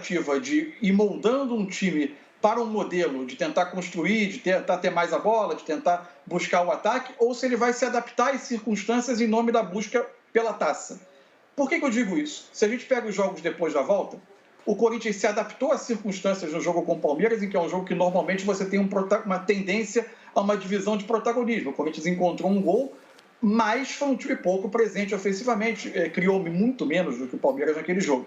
de ir moldando um time para um modelo de tentar construir, de tentar ter mais a bola, de tentar buscar o ataque, ou se ele vai se adaptar às circunstâncias em nome da busca pela taça. Por que eu digo isso? Se a gente pega os jogos depois da volta, o Corinthians se adaptou às circunstâncias no jogo com o Palmeiras, em que é um jogo que normalmente você tem uma tendência a uma divisão de protagonismo. O Corinthians encontrou um gol, mas foi um time pouco presente ofensivamente, criou muito menos do que o Palmeiras naquele jogo.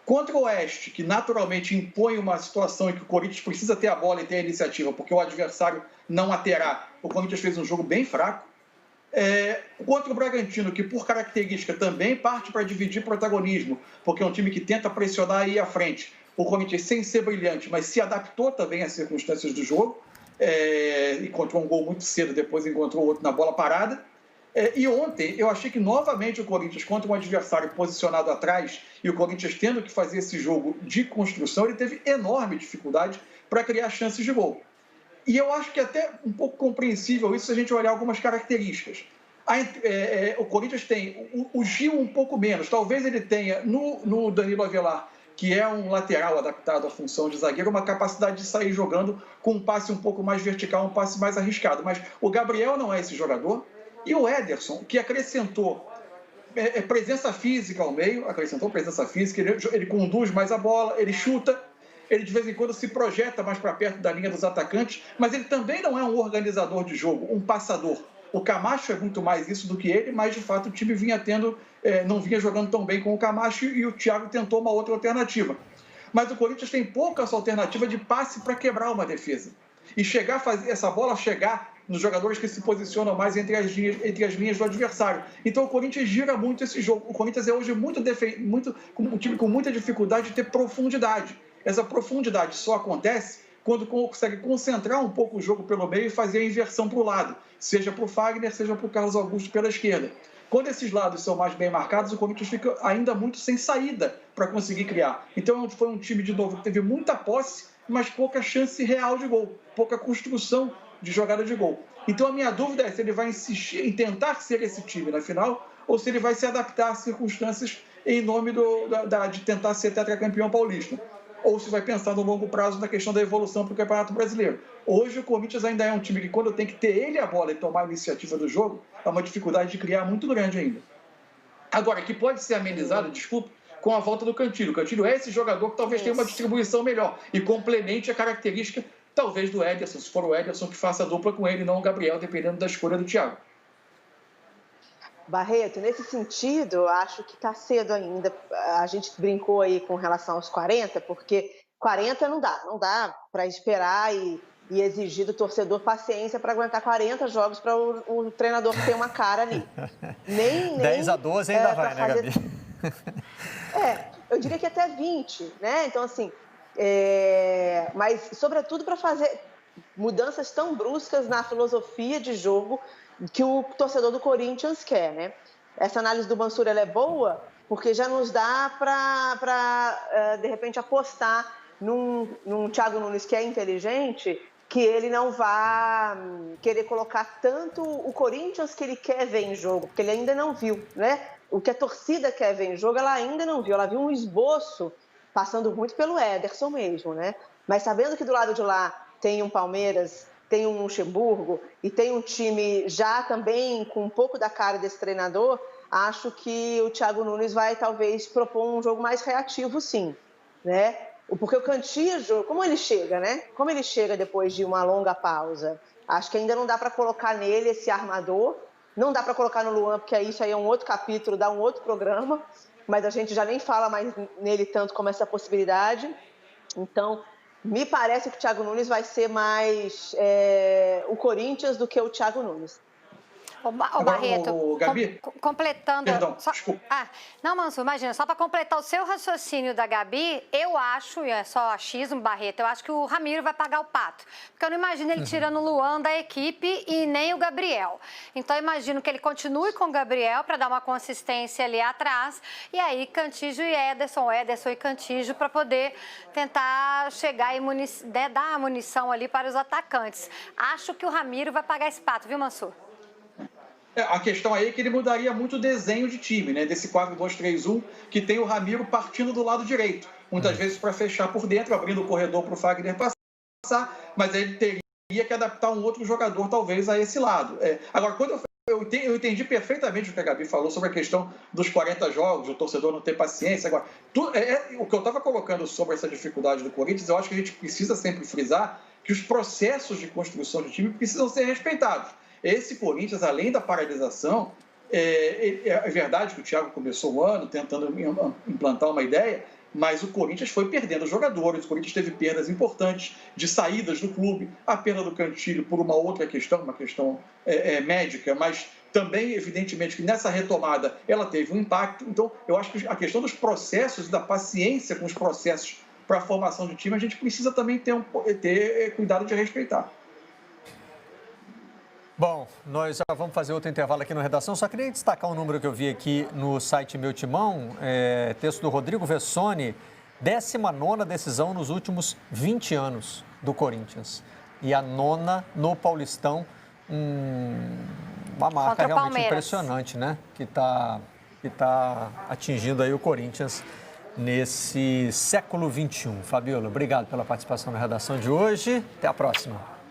Contra o Oeste, que naturalmente impõe uma situação em que o Corinthians precisa ter a bola e ter a iniciativa, porque o adversário não a terá, o Corinthians fez um jogo bem fraco. Contra o Bragantino, que por característica também parte para dividir protagonismo, porque é um time que tenta pressionar e ir à frente. O Corinthians, sem ser brilhante, mas se adaptou também às circunstâncias do jogo, encontrou um gol muito cedo, depois encontrou outro na bola parada. E ontem eu achei que novamente o Corinthians, contra um adversário posicionado atrás, e o Corinthians tendo que fazer esse jogo de construção, ele teve enorme dificuldade para criar chances de gol. E eu acho que é até um pouco compreensível isso se a gente olhar algumas características. O Corinthians tem o Gil um pouco menos, talvez ele tenha no Danilo Avelar, que é um lateral adaptado à função de zagueiro, uma capacidade de sair jogando com um passe um pouco mais vertical, um passe mais arriscado. Mas o Gabriel não é esse jogador. E o Ederson, que acrescentou presença física ao meio, ele conduz mais a bola, ele chuta, ele de vez em quando se projeta mais para perto da linha dos atacantes, mas ele também não é um organizador de jogo, um passador. O Camacho é muito mais isso do que ele, mas de fato o time não vinha jogando tão bem com o Camacho e o Thiago tentou uma outra alternativa. Mas o Corinthians tem pouca essa alternativa de passe para quebrar uma defesa. E fazer essa bola chegar nos jogadores que se posicionam mais entre as linhas do adversário. Então o Corinthians gira muito esse jogo. O Corinthians é hoje um time com muita dificuldade de ter profundidade. Essa profundidade só acontece quando consegue concentrar um pouco o jogo pelo meio e fazer a inversão para o lado, seja para o Fagner, seja para o Carlos Augusto pela esquerda. Quando esses lados são mais bem marcados, o Corinthians fica ainda muito sem saída para conseguir criar. Então foi um time, de novo, que teve muita posse, mas pouca chance real de gol, pouca construção de jogada de gol. Então a minha dúvida é se ele vai insistir em tentar ser esse time na final ou se ele vai se adaptar às circunstâncias em nome de tentar ser tetracampeão paulista. Ou se vai pensar no longo prazo na questão da evolução para o Campeonato Brasileiro. Hoje o Corinthians ainda é um time que, quando tem que ter ele a bola e tomar a iniciativa do jogo, é uma dificuldade de criar muito grande ainda. Agora, que pode ser amenizado, desculpa, com a volta do Cantillo. O Cantillo é esse jogador que talvez tenha uma distribuição melhor e complemente a característica, talvez, do Ederson, se for o Ederson que faça a dupla com ele, não o Gabriel, dependendo da escolha do Thiago. Barreto, nesse sentido, acho que está cedo ainda. A gente brincou aí com relação aos 40, porque 40 não dá para esperar e exigir do torcedor paciência para aguentar 40 jogos para o treinador ter uma cara ali. Nem 10-12 ainda vai, né, Gabi? Eu diria que até 20, né? Então, assim, mas sobretudo para fazer mudanças tão bruscas na filosofia de jogo que o torcedor do Corinthians quer, né? Essa análise do Mansur, ela é boa porque já nos dá para de repente, apostar num Thiago Nunes que é inteligente, que ele não vá querer colocar tanto o Corinthians que ele quer ver em jogo, porque ele ainda não viu, né? O que a torcida quer ver em jogo, ela ainda não viu. Ela viu um esboço, passando muito pelo Ederson mesmo, né? Mas sabendo que do lado de lá tem um Palmeiras, tem um Luxemburgo e tem um time já também com um pouco da cara desse treinador, acho que o Thiago Nunes vai talvez propor um jogo mais reativo, sim, né? Porque o Cantillo, como ele chega, né? Como ele chega depois de uma longa pausa? Acho que ainda não dá para colocar nele esse armador, não dá para colocar no Luan, porque isso aí é um outro capítulo, dá um outro programa, mas a gente já nem fala mais nele tanto como essa possibilidade. Então, me parece que o Thiago Nunes vai ser mais o Corinthians do que o Thiago Nunes. Barreto, Gabi? completando... Perdão, desculpa. Não, Mansur, imagina, só para completar o seu raciocínio da Gabi, eu acho, e é só achismo, Barreto, eu acho que o Ramiro vai pagar o pato. Porque eu não imagino ele tirando o Luan da equipe e nem o Gabriel. Então, eu imagino que ele continue com o Gabriel para dar uma consistência ali atrás. E aí, Cantillo e Ederson e Cantillo para poder tentar chegar e dar a munição ali para os atacantes. Acho que o Ramiro vai pagar esse pato, viu, Mansur? A questão aí é que ele mudaria muito o desenho de time, né? Desse 4-2-3-1, que tem o Ramiro partindo do lado direito. Muitas vezes para fechar por dentro, abrindo o corredor para o Fagner passar, mas aí ele teria que adaptar um outro jogador, talvez, a esse lado. Agora, quando eu entendi perfeitamente o que a Gabi falou sobre a questão dos 40 jogos, o torcedor não ter paciência. Agora, o que eu estava colocando sobre essa dificuldade do Corinthians, eu acho que a gente precisa sempre frisar que os processos de construção de time precisam ser respeitados. Esse Corinthians, além da paralisação, é verdade que o Thiago começou o ano tentando implantar uma ideia, mas o Corinthians foi perdendo jogadores, o Corinthians teve perdas importantes de saídas do clube, a perda do Cantillo por uma outra questão, uma questão médica, mas também, evidentemente, que nessa retomada ela teve um impacto. Então, eu acho que a questão dos processos e da paciência com os processos para a formação de time, a gente precisa também ter cuidado de respeitar. Bom, nós já vamos fazer outro intervalo aqui na redação. Só queria destacar um número que eu vi aqui no site Meu Timão, texto do Rodrigo Vessone, 19ª decisão nos últimos 20 anos do Corinthians. E a 9ª no Paulistão, uma marca realmente impressionante, né? Que tá atingindo aí o Corinthians nesse século XXI. Fabiola, obrigado pela participação na redação de hoje. Até a próxima.